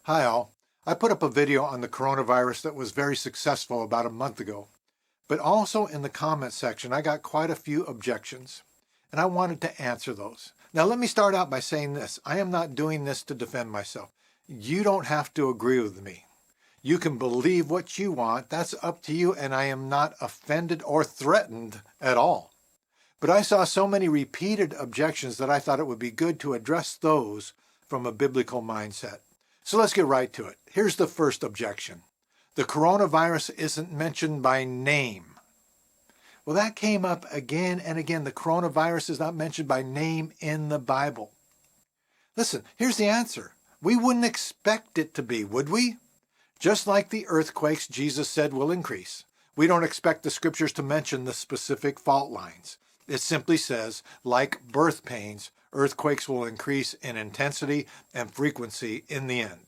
Hi all. I put up a video on the coronavirus that was very successful about a month ago. But also in the comment section, I got quite a few objections, and I wanted to answer those. Now let me start out by saying this. I am not doing this to defend myself. You don't have to agree with me. You can believe what you want. That's up to you, and I am not offended or threatened at all. But I saw so many repeated objections that I thought it would be good to address those from a biblical mindset. So let's get right to it. Here's the first objection. The coronavirus isn't mentioned by name. Well, that came up again and again. The coronavirus is not mentioned by name in the Bible. Listen, here's the answer. We wouldn't expect it to be, would we? Just like the earthquakes Jesus said will increase. We don't expect the scriptures to mention the specific fault lines. It simply says, like birth pains, earthquakes will increase in intensity and frequency in the end.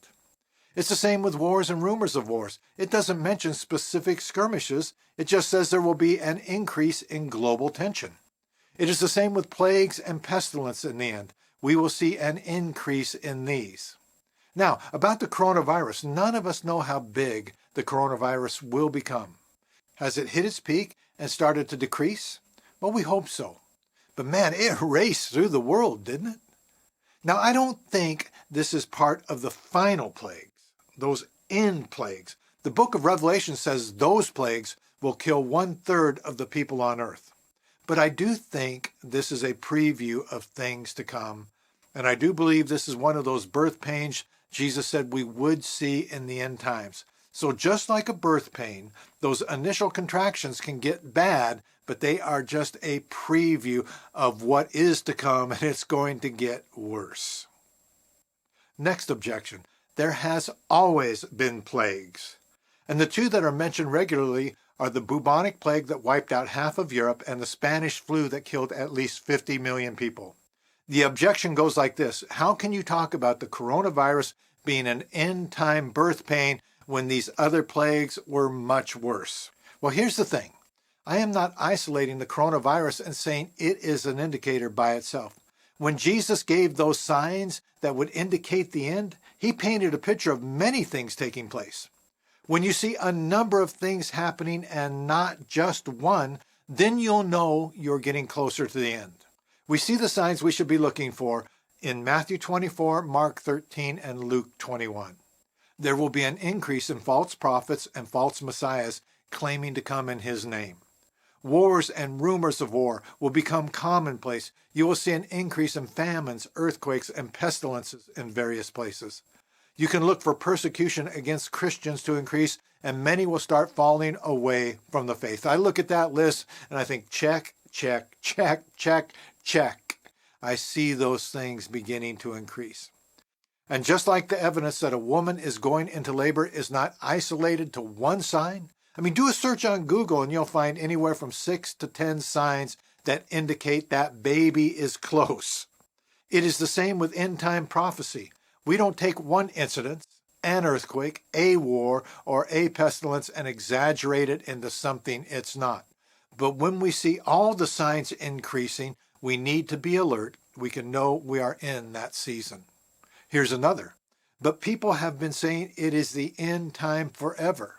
It's the same with wars and rumors of wars. It doesn't mention specific skirmishes. It just says there will be an increase in global tension. It is the same with plagues and pestilence in the end. We will see an increase in these. Now, about the coronavirus, none of us know how big the coronavirus will become. Has it hit its peak and started to decrease? Well, we hope so. But man, it raced through the world, didn't it? Now, I don't think this is part of the final plagues, those end plagues. The book of Revelation says those plagues will kill 1/3 of the people on earth. But I do think this is a preview of things to come. And I do believe this is one of those birth pains Jesus said we would see in the end times. So just like a birth pain, those initial contractions can get bad, but they are just a preview of what is to come, and it's going to get worse. Next objection. There has always been plagues. And the two that are mentioned regularly are the bubonic plague that wiped out half of Europe and the Spanish flu that killed at least 50 million people. The objection goes like this. How can you talk about the coronavirus being an end-time birth pain when these other plagues were much worse? Well, here's the thing. I am not isolating the coronavirus and saying it is an indicator by itself. When Jesus gave those signs that would indicate the end, he painted a picture of many things taking place. When you see a number of things happening and not just one, then you'll know you're getting closer to the end. We see the signs we should be looking for in Matthew 24, Mark 13, and Luke 21. There will be an increase in false prophets and false messiahs claiming to come in his name. Wars and rumors of war will become commonplace. You will see an increase in famines, earthquakes, and pestilences in various places. You can look for persecution against Christians to increase, and many will start falling away from the faith. I look at that list and I think, check, check, check, check, check. I see those things beginning to increase. And just like the evidence that a woman is going into labor is not isolated to one sign, do a search on Google and you'll find anywhere from 6 to 10 signs that indicate that baby is close. It is the same with end-time prophecy. We don't take one incident, an earthquake, a war, or a pestilence and exaggerate it into something it's not. But when we see all the signs increasing, we need to be alert. We can know we are in that season. Here's another. But people have been saying it is the end time forever.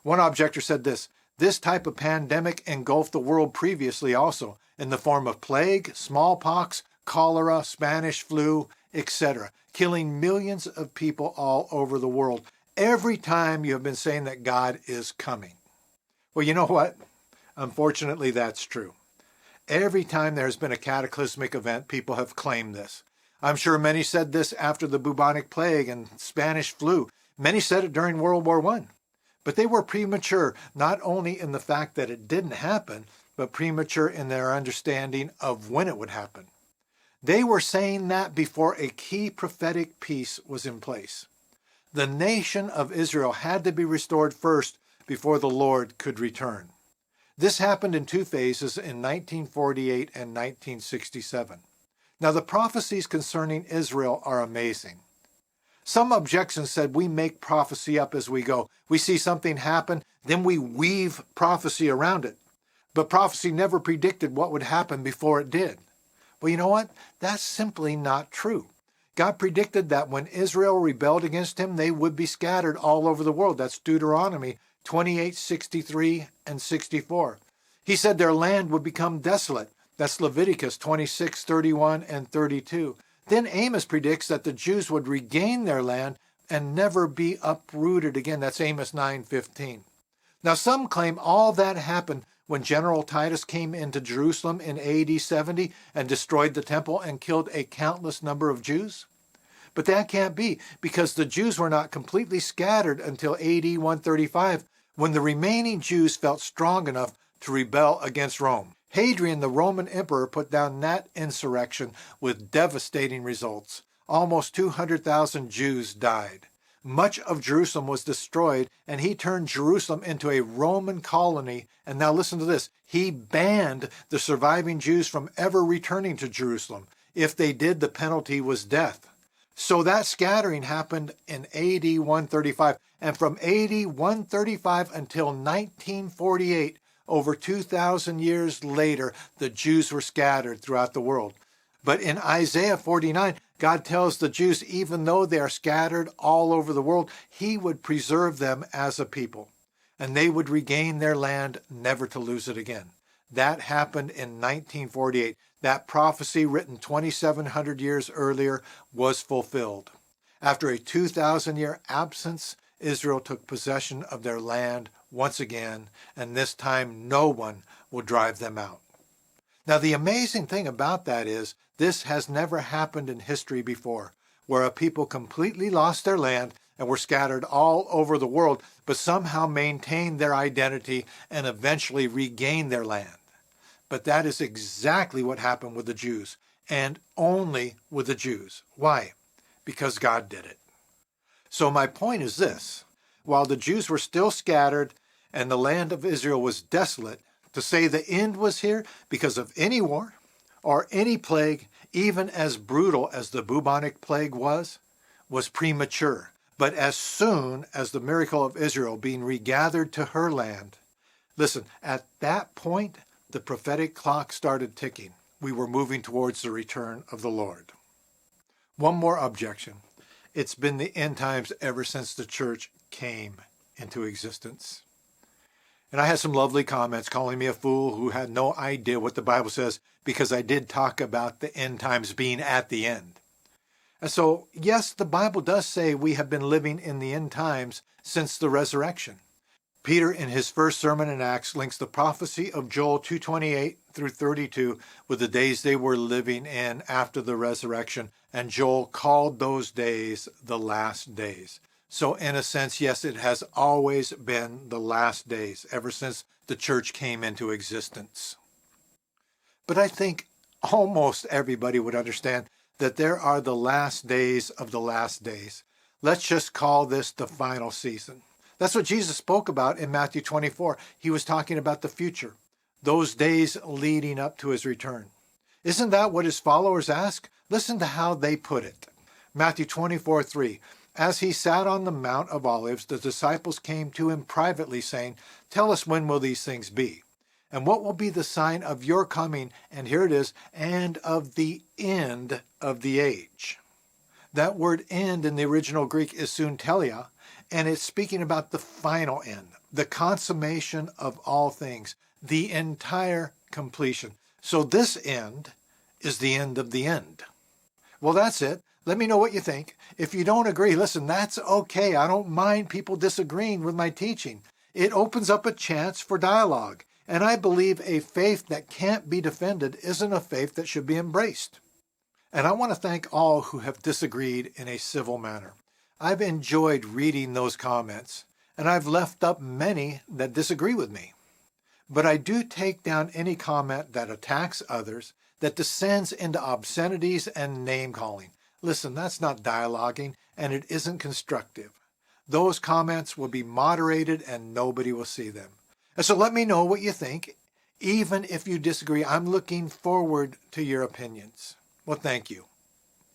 One objector said this type of pandemic engulfed the world previously also in the form of plague, smallpox, cholera, Spanish flu, etc., killing millions of people all over the world. Every time you have been saying that God is coming. Well, you know what? Unfortunately, that's true. Every time there has been a cataclysmic event, people have claimed this. I'm sure many said this after the bubonic plague and Spanish flu. Many said it during World War I. But they were premature, not only in the fact that it didn't happen, but premature in their understanding of when it would happen. They were saying that before a key prophetic piece was in place. The nation of Israel had to be restored first before the Lord could return. This happened in two phases in 1948 and 1967. Now, the prophecies concerning Israel are amazing. Some objections said we make prophecy up as we go. We see something happen, then we weave prophecy around it. But prophecy never predicted what would happen before it did. Well, you know what? That's simply not true. God predicted that when Israel rebelled against him, they would be scattered all over the world. That's Deuteronomy 28:63 and 64. He said their land would become desolate. That's Leviticus 26:31 and 32. Then Amos predicts that the Jews would regain their land and never be uprooted again. That's Amos 9:15. Now some claim all that happened when General Titus came into Jerusalem in AD 70 and destroyed the temple and killed a countless number of Jews. But that can't be, because the Jews were not completely scattered until AD 135, when the remaining Jews felt strong enough to rebel against Rome. Hadrian, the Roman emperor, put down that insurrection with devastating results. Almost 200,000 Jews died. Much of Jerusalem was destroyed, and he turned Jerusalem into a Roman colony. And now listen to this. He banned the surviving Jews from ever returning to Jerusalem. If they did, the penalty was death. So that scattering happened in AD 135. And from AD 135 until 1948, over 2,000 years later, the Jews were scattered throughout the world. But in Isaiah 49, God tells the Jews, even though they are scattered all over the world, he would preserve them as a people, and they would regain their land, never to lose it again. That happened in 1948. That prophecy, written 2,700 years earlier, was fulfilled. After a 2,000-year absence, Israel took possession of their land once again, and this time no one will drive them out. Now, the amazing thing about that is this has never happened in history before, where a people completely lost their land and were scattered all over the world, but somehow maintained their identity and eventually regained their land. But that is exactly what happened with the Jews, and only with the Jews. Why? Because God did it. So my point is this: while the Jews were still scattered and the land of Israel was desolate, to say the end was here because of any war or any plague, even as brutal as the bubonic plague was premature. But as soon as the miracle of Israel being regathered to her land, listen, at that point, the prophetic clock started ticking. We were moving towards the return of the Lord. One more objection. It's been the end times ever since the church came into existence. And I had some lovely comments calling me a fool who had no idea what the Bible says, because I did talk about the end times being at the end. And so, yes, the Bible does say we have been living in the end times since the resurrection. Peter, in his first sermon in Acts, links the prophecy of Joel 2:28 through 32 with the days they were living in after the resurrection, and Joel called those days the last days. So in a sense, yes, it has always been the last days, ever since the church came into existence. But I think almost everybody would understand that there are the last days of the last days. Let's just call this the final season. That's what Jesus spoke about in Matthew 24. He was talking about the future, those days leading up to his return. Isn't that what his followers ask? Listen to how they put it. Matthew 24:3. As he sat on the Mount of Olives, the disciples came to him privately, saying, "Tell us, when will these things be? And what will be the sign of your coming?" And here it is, "and of the end of the age." That word "end" in the original Greek is suntelia, and it's speaking about the final end, the consummation of all things, the entire completion. So this end is the end of the end. Well, that's it. Let me know what you think. If you don't agree, listen, that's okay. I don't mind people disagreeing with my teaching. It opens up a chance for dialogue. And I believe a faith that can't be defended isn't a faith that should be embraced. And I want to thank all who have disagreed in a civil manner. I've enjoyed reading those comments, and I've left up many that disagree with me. But I do take down any comment that attacks others, that descends into obscenities and name-calling. Listen, that's not dialoguing, and it isn't constructive. Those comments will be moderated and nobody will see them. And so let me know what you think. Even if you disagree, I'm looking forward to your opinions. Well, thank you.